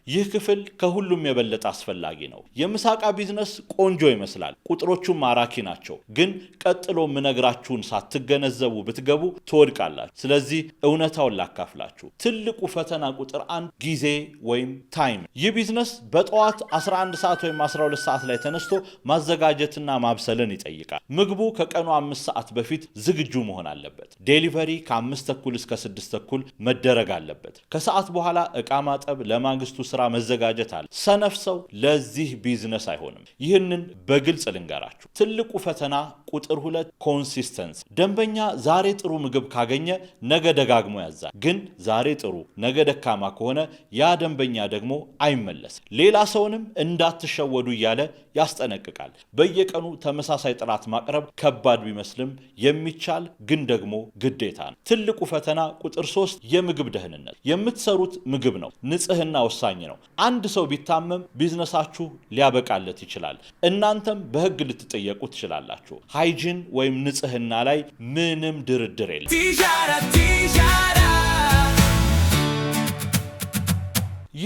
ይህ ክፍል ከሁሉም የበለጠ አስፈላጊ ነው። የምሳቃ ቢዝነስ ቆንጆ ይመስላል፣ ቁጥሮቹም ማራኪ ናቸው። ግን ቀጥሎ ምነግራችሁን ሳትገነዘቡ ብትገቡ ትወድቃላችሁ። ስለዚህ እውነታውን ላካፍላችሁ። ትልቁ ፈተና ቁጥር 1 ጊዜ ወይም ታይም። ይህ ቢዝነስ በጠዋት 11 ሰዓት ወይም 12 ሰዓት ላይ ተነስቶ ማዘጋጀትና ማብሰልን ይጠይቃል። ምግቡ ከቀኑ 5 ሰዓት በፊት ዝግጁ መሆን አለበት። ዴሊቨሪ ከ5:30 እስከ 6:30 መደረግ አለበት። ከሰዓት በኋላ ዕቃ ማጠብ፣ ለማግስቱ ስራ መዘጋጀት አለ። ሰነፍ ሰው ለዚህ ቢዝነስ አይሆንም። ይህንን በግልጽ ልንገራችሁ። ትልቁ ፈተና ቁጥር 2 ኮንሲስተንስ። ደንበኛ ዛሬ ጥሩ ምግብ ካገኘ ነገ ደጋግሞ ያዛል። ግን ዛሬ ጥሩ ነገ ደካማ ከሆነ ያ ደንበኛ ደግሞ አይመለስም። ሌላ ሰውንም እንዳትሸወዱ እያለ ያስጠነቅቃል። በየቀኑ ተመሳሳይ ጥራት ማቅረብ ከባድ ቢመስልም የሚቻል ግን ደግሞ ግዴታ ነው። ትልቁ ፈተና ቁጥር 3 የምግብ ደህንነት። የምትሰሩት ምግብ ነው። ንጽህና ወሳኝ ነው። አንድ ሰው ቢታመም ቢዝነሳችሁ ሊያበቃለት ይችላል። እናንተም በሕግ ልትጠየቁ ትችላላችሁ። ሃይጂን ወይም ንጽህና ላይ ምንም ድርድር የለም።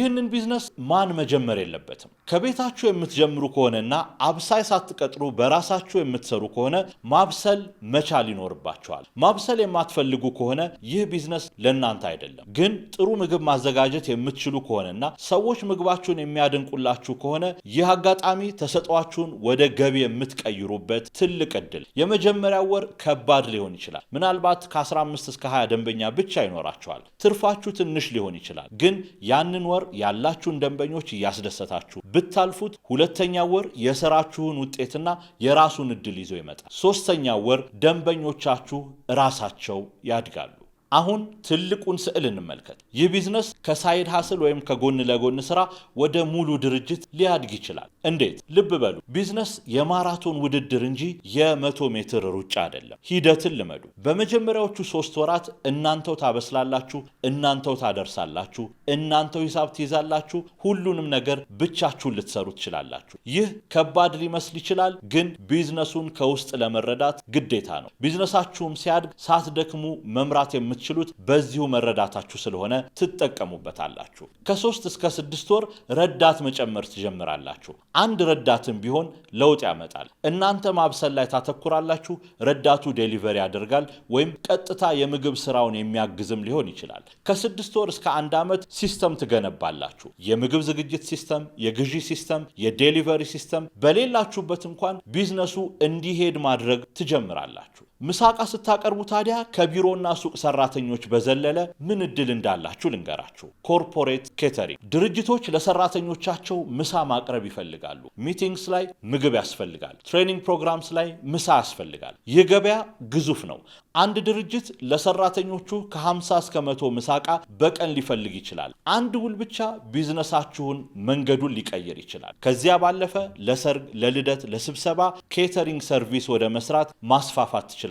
ይህንን ቢዝነስ ማን መጀመር የለበትም? ከቤታችሁ የምትጀምሩ ከሆነና አብሳይ ሳትቀጥሩ በራሳችሁ የምትሰሩ ከሆነ ማብሰል መቻል ይኖርባችኋል። ማብሰል የማትፈልጉ ከሆነ ይህ ቢዝነስ ለእናንተ አይደለም። ግን ጥሩ ምግብ ማዘጋጀት የምትችሉ ከሆነና ሰዎች ምግባችሁን የሚያደንቁላችሁ ከሆነ ይህ አጋጣሚ ተሰጧችሁን ወደ ገቢ የምትቀይሩበት ትልቅ እድል። የመጀመሪያው ወር ከባድ ሊሆን ይችላል። ምናልባት ከ15 እስከ 20 ደንበኛ ብቻ ይኖራችኋል። ትርፋችሁ ትንሽ ሊሆን ይችላል። ግን ያንን ወር ያላችሁን ደንበኞች እያስደሰታችሁ ብታልፉት ሁለተኛው ወር የሥራችሁን ውጤትና የራሱን እድል ይዞ ይመጣል። ሶስተኛው ወር ደንበኞቻችሁ ራሳቸው ያድጋሉ። አሁን ትልቁን ስዕል እንመልከት። ይህ ቢዝነስ ከሳይድ ሀስል ወይም ከጎን ለጎን ስራ ወደ ሙሉ ድርጅት ሊያድግ ይችላል። እንዴት? ልብ በሉ። ቢዝነስ የማራቶን ውድድር እንጂ የ100 ሜትር ሩጫ አይደለም። ሂደትን ልመዱ። በመጀመሪያዎቹ 3 ወራት እናንተው ታበስላላችሁ፣ እናንተው ታደርሳላችሁ፣ እናንተው ሂሳብ ትይዛላችሁ። ሁሉንም ነገር ብቻችሁን ልትሰሩ ትችላላችሁ። ይህ ከባድ ሊመስል ይችላል፣ ግን ቢዝነሱን ከውስጥ ለመረዳት ግዴታ ነው። ቢዝነሳችሁም ሲያድግ ሳትደክሙ መምራት የምትችሉት በዚሁ መረዳታችሁ ስለሆነ ትጠቀሙበታላችሁ። ከ3 እስከ 6 ወር ረዳት መጨመር ትጀምራላችሁ። አንድ ረዳትም ቢሆን ለውጥ ያመጣል። እናንተ ማብሰል ላይ ታተኩራላችሁ፣ ረዳቱ ዴሊቨሪ ያደርጋል ወይም ቀጥታ የምግብ ስራውን የሚያግዝም ሊሆን ይችላል። ከ6 ወር እስከ 1 ዓመት ሲስተም ትገነባላችሁ። የምግብ ዝግጅት ሲስተም፣ የግዢ ሲስተም፣ የዴሊቨሪ ሲስተም። በሌላችሁበት እንኳን ቢዝነሱ እንዲሄድ ማድረግ ትጀምራላችሁ። ምሳቃ ስታቀርቡ ታዲያ ከቢሮና ሱቅ ሰራተኞች በዘለለ ምን እድል እንዳላችሁ ልንገራችሁ። ኮርፖሬት ኬተሪንግ ድርጅቶች ለሰራተኞቻቸው ምሳ ማቅረብ ይፈልጋሉ። ሚቲንግስ ላይ ምግብ ያስፈልጋል። ትሬኒንግ ፕሮግራምስ ላይ ምሳ ያስፈልጋል። ይህ ገበያ ግዙፍ ነው። አንድ ድርጅት ለሰራተኞቹ ከ50 እስከ 100 ምሳቃ በቀን ሊፈልግ ይችላል። አንድ ውል ብቻ ቢዝነሳችሁን መንገዱን ሊቀይር ይችላል። ከዚያ ባለፈ ለሰርግ፣ ለልደት፣ ለስብሰባ ኬተሪንግ ሰርቪስ ወደ መስራት ማስፋፋት ትችላላችሁ።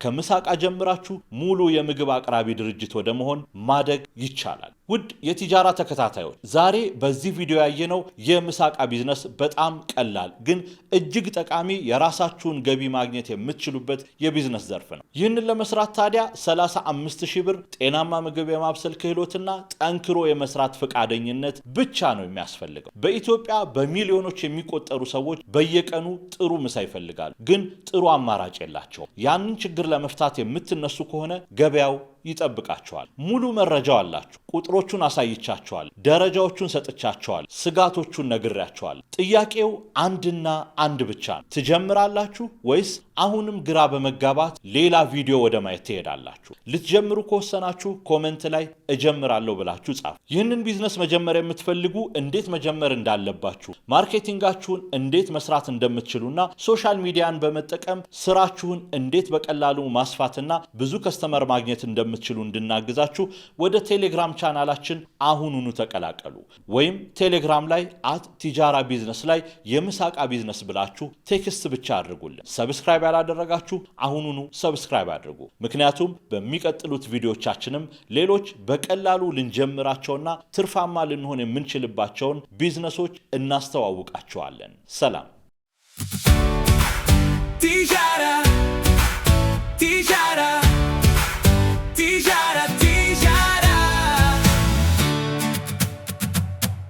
ከምሳቃ ጀምራችሁ ሙሉ የምግብ አቅራቢ ድርጅት ወደ መሆን ማደግ ይቻላል። ውድ የቲጃራ ተከታታዮች ዛሬ በዚህ ቪዲዮ ያየነው የምሳቃ ቢዝነስ በጣም ቀላል ግን እጅግ ጠቃሚ የራሳችሁን ገቢ ማግኘት የምትችሉበት የቢዝነስ ዘርፍ ነው። ይህንን ለመስራት ታዲያ 35,000 ብር ጤናማ ምግብ የማብሰል ክህሎትና ጠንክሮ የመስራት ፈቃደኝነት ብቻ ነው የሚያስፈልገው። በኢትዮጵያ በሚሊዮኖች የሚቆጠሩ ሰዎች በየቀኑ ጥሩ ምሳ ይፈልጋሉ፣ ግን ጥሩ አማራጭ የላቸውም። ያንን ችግር ለመፍታት የምትነሱ ከሆነ ገበያው ይጠብቃቸዋል። ሙሉ መረጃው አላችሁ። ቁጥሮቹን አሳይቻቸዋል። ደረጃዎቹን ሰጥቻቸዋል። ስጋቶቹን ነግሬያቸዋል። ጥያቄው አንድና አንድ ብቻ ነው። ትጀምራላችሁ ወይስ አሁንም ግራ በመጋባት ሌላ ቪዲዮ ወደ ማየት ትሄዳላችሁ? ልትጀምሩ ከወሰናችሁ ኮሜንት ላይ እጀምራለሁ ብላችሁ ጻፉ። ይህንን ቢዝነስ መጀመር የምትፈልጉ እንዴት መጀመር እንዳለባችሁ፣ ማርኬቲንጋችሁን እንዴት መስራት እንደምትችሉና ሶሻል ሚዲያን በመጠቀም ስራችሁን እንዴት በቀላሉ ማስፋትና ብዙ ከስተመር ማግኘት እንደምትችሉ እንድናግዛችሁ ወደ ቴሌግራም ቻናላችን አሁኑኑ ተቀላቀሉ። ወይም ቴሌግራም ላይ @ቲጃራ ቢዝነስ ላይ የምሳቃ ቢዝነስ ብላችሁ ቴክስት ብቻ አድርጉልን። ሰብስክራይብ ያላደረጋችሁ አሁኑኑ ሰብስክራይብ አድርጉ። ምክንያቱም በሚቀጥሉት ቪዲዮቻችንም ሌሎች በቀላሉ ልንጀምራቸውና ትርፋማ ልንሆን የምንችልባቸውን ቢዝነሶች እናስተዋውቃቸዋለን። ሰላም። ቲጃራ